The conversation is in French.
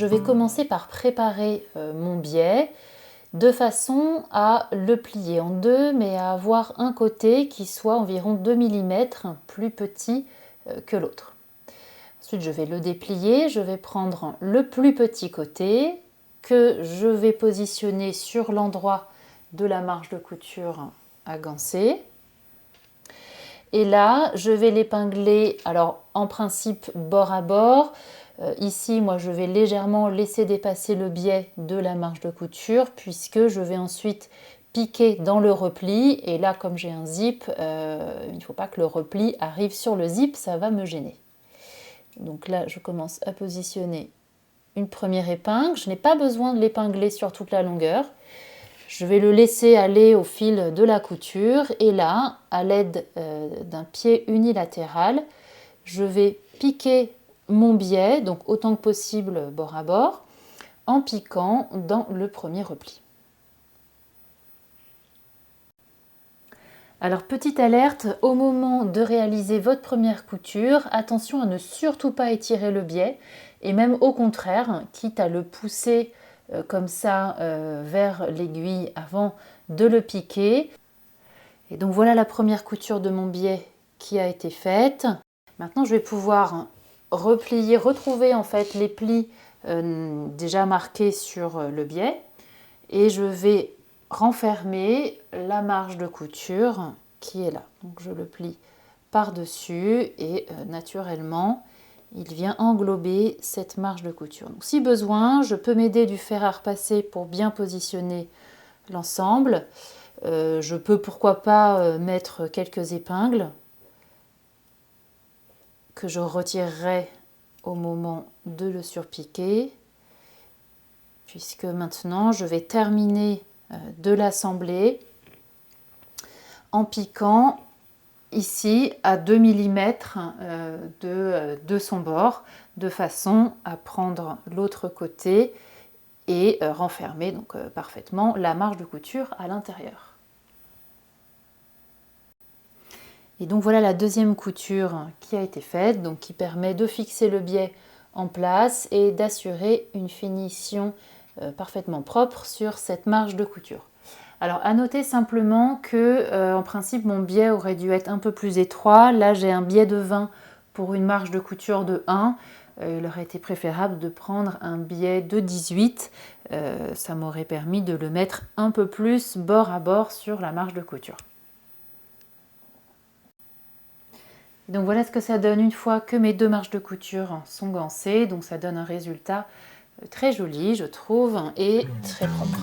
je vais commencer par préparer mon biais de façon à le plier en deux, mais à avoir un côté qui soit environ 2 mm plus petit que l'autre. Ensuite, je vais le déplier, je vais prendre le plus petit côté que je vais positionner sur l'endroit de la marge de couture à ganser. Et là, je vais l'épingler, alors en principe bord à bord. Ici, moi, je vais légèrement laisser dépasser le biais de la marge de couture puisque je vais ensuite piquer dans le repli. Et là, comme j'ai un zip, il ne faut pas que le repli arrive sur le zip, ça va me gêner. Donc là, je commence à positionner une première épingle. Je n'ai pas besoin de l'épingler sur toute la longueur. Je vais le laisser aller au fil de la couture et là, à l'aide d'un pied unilatéral, je vais piquer mon biais, donc autant que possible bord à bord, en piquant dans le premier repli. Alors petite alerte, au moment de réaliser votre première couture, attention à ne surtout pas étirer le biais et même au contraire, quitte à le pousser comme ça vers l'aiguille avant de le piquer. Et donc voilà la première couture de mon biais qui a été faite. Maintenant je vais pouvoir replier, retrouver en fait les plis déjà marqués sur le biais et je vais renfermer la marge de couture qui est là. Donc je le plie par-dessus et naturellement il vient englober cette marge de couture. Donc si besoin, je peux m'aider du fer à repasser pour bien positionner l'ensemble. Je peux pourquoi pas mettre quelques épingles que je retirerai au moment de le surpiquer, puisque maintenant je vais terminer de l'assembler en piquant ici à 2 mm de son bord, de façon à prendre l'autre côté et renfermer donc parfaitement la marge de couture à l'intérieur. Et donc voilà la deuxième couture qui a été faite, donc qui permet de fixer le biais en place et d'assurer une finition parfaitement propre sur cette marge de couture. Alors à noter simplement que en principe mon biais aurait dû être un peu plus étroit. Là j'ai un biais de 20 pour une marge de couture de 1. Il aurait été préférable de prendre un biais de 18. Ça m'aurait permis de le mettre un peu plus bord à bord sur la marge de couture. Donc voilà ce que ça donne une fois que mes deux marges de couture sont gancées. Donc ça donne un résultat très joli, je trouve, et très propre.